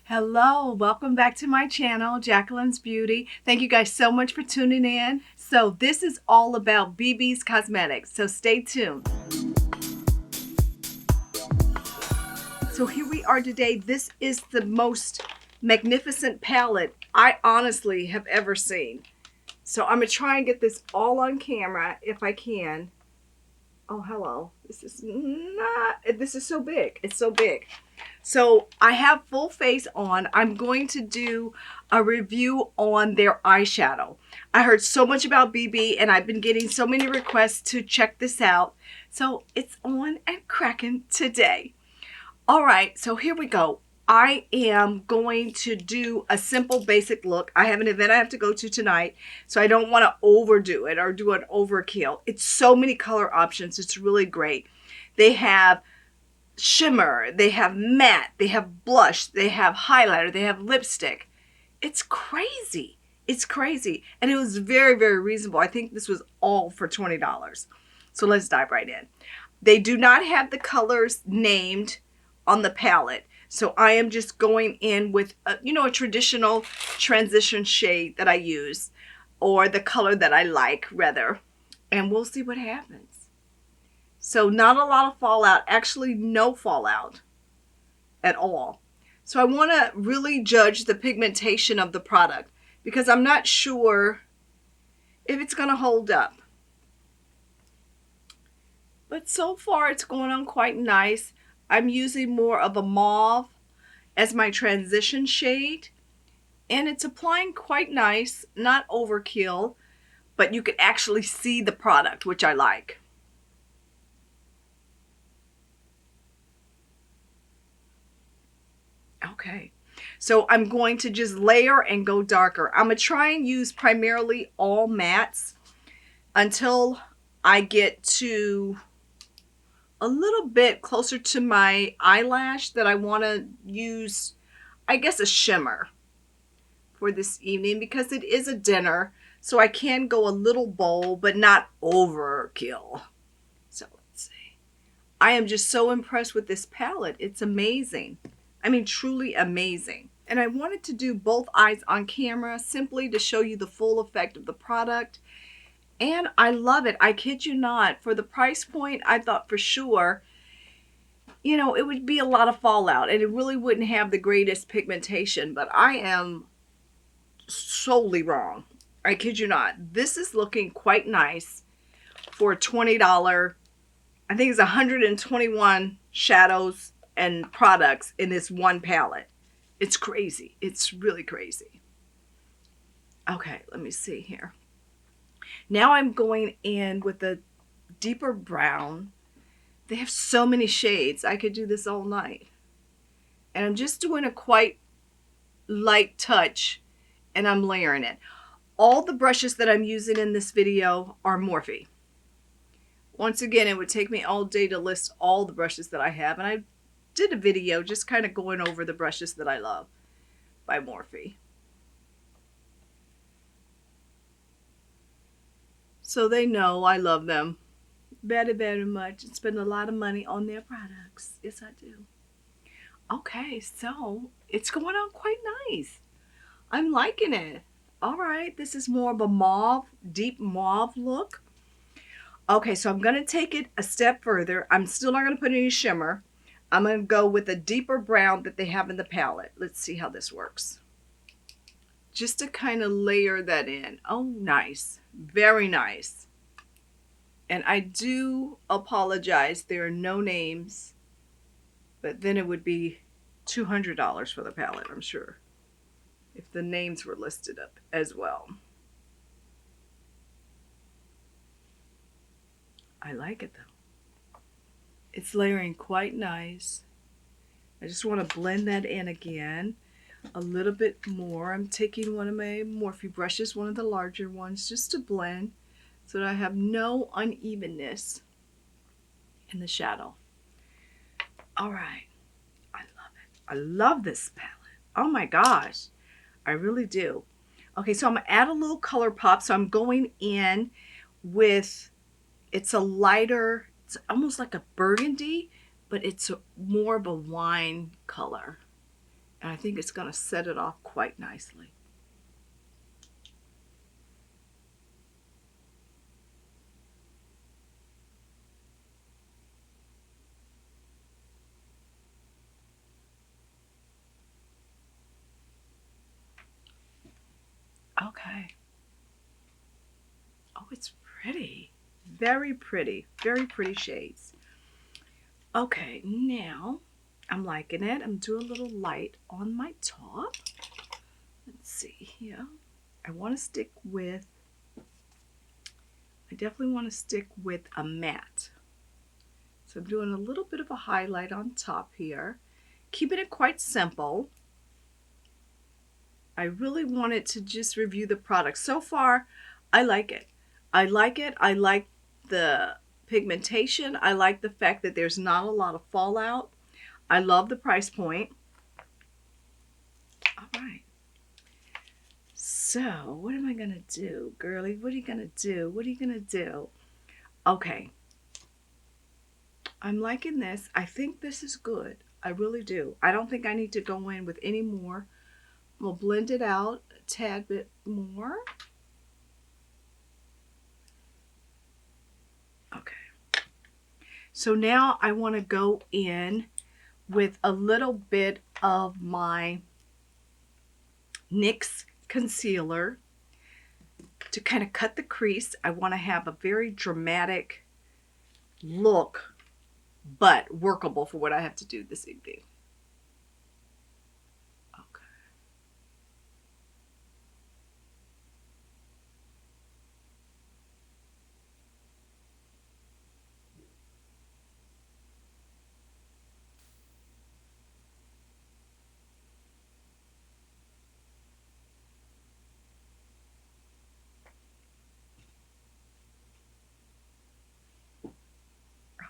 Hello, welcome back to my channel, Jacqueline's Beauty. Thank you guys so much for tuning in. So this is all about Bebe's Cosmetics, so stay tuned. So here we are today. This is the most magnificent palette I honestly have ever seen. So I'm gonna try and get this all on camera if I can. Oh, hello. This is so big. It's so big. So I have full face on. I'm going to do a review on their eyeshadow. I heard so much about Bebe and I've been getting so many requests to check this out. So it's on and cracking today. All right, so here we go. I am going to do a simple basic look. I have an event I have to go to tonight, so I don't want to overdo it or do an overkill. It's so many color options. It's really great. They have shimmer, they have matte, they have blush, they have highlighter, they have lipstick. It's crazy. It's crazy. And it was very, very reasonable. I think this was all for $20. So let's dive right in. They do not have the colors named on the palette. So I am just going in with a traditional transition shade that I use, or the color that I like rather, and we'll see what happens. So not a lot of fallout, actually no fallout at all. So I want to really judge the pigmentation of the product because I'm not sure if it's going to hold up. But so far it's going on quite nice. I'm using more of a mauve as my transition shade, and it's applying quite nice, not overkill, but you can actually see the product, which I like. Okay, so I'm going to just layer and go darker. I'm gonna try and use primarily all mattes until I get to a little bit closer to my eyelash that I want to use, I guess, a shimmer for this evening because it is a dinner, so I can go a little bold but not overkill. So let's see. I am just so impressed with this palette. It's amazing. I mean, truly amazing. And I wanted to do both eyes on camera simply to show you the full effect of the product. And I love it. I kid you not. For the price point, I thought for sure, it would be a lot of fallout and it really wouldn't have the greatest pigmentation, but I am solely wrong. I kid you not. This is looking quite nice for $20. I think it's 121 shadows and products in this one palette. It's crazy. It's really crazy. Okay, let me see here. Now I'm going in with a deeper brown. They have so many shades. I could do this all night. And I'm just doing a quite light touch and I'm layering it. All the brushes that I'm using in this video are Morphe. Once again, it would take me all day to list all the brushes that I have. And I did a video just kind of going over the brushes that I love by Morphe. So they know I love them very, very much and spend a lot of money on their products. Yes, I do. Okay, so it's going on quite nice. I'm liking it. All right, this is more of a mauve, deep mauve look. Okay, so I'm going to take it a step further. I'm still not going to put any shimmer. I'm going to go with a deeper brown that they have in the palette. Let's see how this works. Just to kind of layer that in. Oh, nice. Very nice. And I do apologize. There are no names. But then it would be $200 for the palette, I'm sure, if the names were listed up as well. I like it though. It's layering quite nice. I just want to blend that in again a little bit more. I'm taking one of my Morphe brushes, one of the larger ones, just to blend so that I have no unevenness in the shadow. All right. I love it. I love this palette. Oh my gosh. I really do. Okay, so I'm going to add a little color pop. So I'm going in with, it's a lighter, it's almost like a burgundy, but it's more of a wine color. And I think it's going to set it off quite nicely. Okay. Oh, it's pretty. Very pretty. Very pretty shades. Okay, now I'm liking it. I'm doing a little light on my top. Let's see here. I definitely want to stick with a matte. So I'm doing a little bit of a highlight on top here. Keeping it quite simple. I really wanted to just review the product. So far, I like it. I like it. I like the pigmentation. I like the fact that there's not a lot of fallout. I love the price point. All right. So, what am I going to do, girlie? What are you going to do? What are you going to do? Okay. I'm liking this. I think this is good. I really do. I don't think I need to go in with any more. We'll blend it out a tad bit more. Okay. So now I want to go in with a little bit of my NYX Concealer to kind of cut the crease. I want to have a very dramatic look, but workable for what I have to do this evening.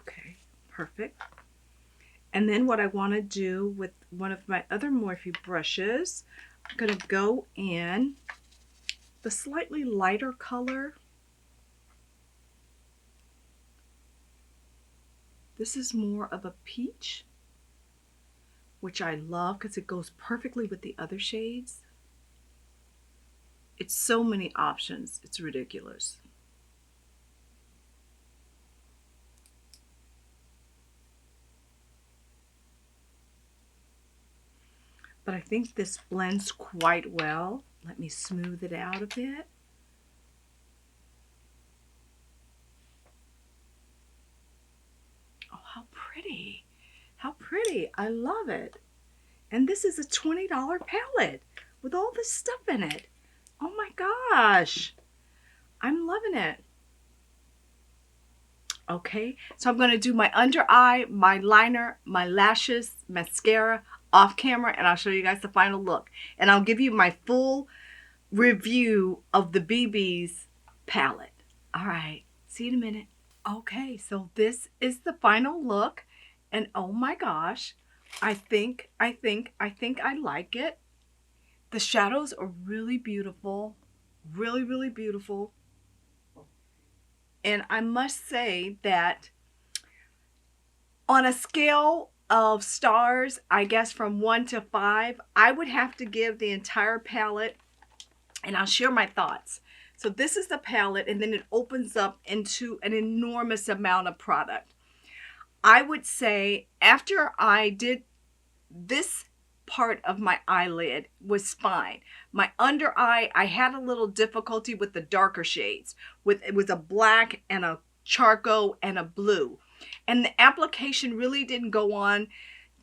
Okay, perfect. And then what I want to do with one of my other Morphe brushes, I'm going to go in the slightly lighter color. This is more of a peach, which I love because it goes perfectly with the other shades. It's so many options. It's ridiculous. But I think this blends quite well. Let me smooth it out a bit. Oh, how pretty. How pretty. I love it. And this is a $20 palette with all this stuff in it. Oh my gosh. I'm loving it. Okay, so I'm going to do my under eye, my liner, my lashes, mascara off camera, and I'll show you guys the final look. And I'll give you my full review of the Bebe's palette. All right, see you in a minute. Okay, so this is the final look, and oh my gosh, I think I like it. The shadows are really beautiful, really, really beautiful. And I must say that on a scale of stars, I guess from 1 to 5, I would have to give the entire palette, and I'll share my thoughts. So this is the palette, and then it opens up into an enormous amount of product. I would say after I did this part of my eyelid was fine. My under eye, I had a little difficulty with the darker shades. It was a black and a charcoal and a blue. And the application really didn't go on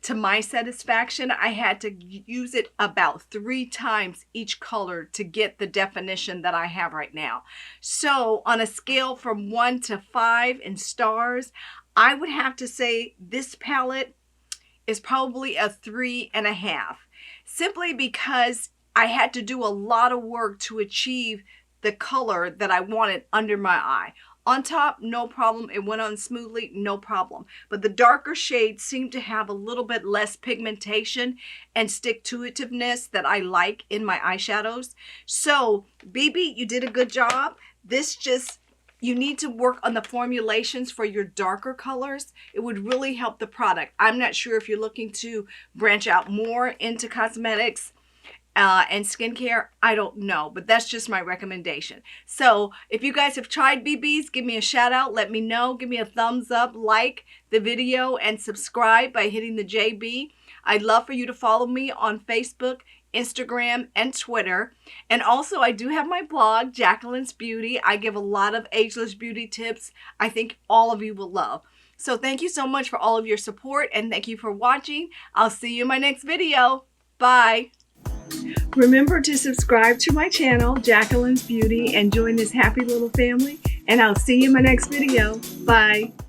to my satisfaction. I had to use it about 3 times each color to get the definition that I have right now. So on a scale from 1 to 5 in stars, I would have to say this palette is probably a 3.5, simply because I had to do a lot of work to achieve the color that I wanted under my eye. On top, no problem. It went on smoothly, no problem. But the darker shades seem to have a little bit less pigmentation and stick-to-itiveness that I like in my eyeshadows. So, Bebe, you did a good job. This just you need to work on the formulations for your darker colors. It would really help the product. I'm not sure if you're looking to branch out more into cosmetics and skincare. I don't know, but that's just my recommendation. So if you guys have tried BBs, give me a shout out. Let me know. Give me a thumbs up, like the video, and subscribe by hitting the JB. I'd love for you to follow me on Facebook, Instagram, and Twitter. And also, I do have my blog, Jacqueline's Beauty. I give a lot of ageless beauty tips I think all of you will love. So thank you so much for all of your support, and thank you for watching. I'll see you in my next video. Bye. Remember to subscribe to my channel, Jacqueline's Beauty, and join this happy little family. And I'll see you in my next video. Bye.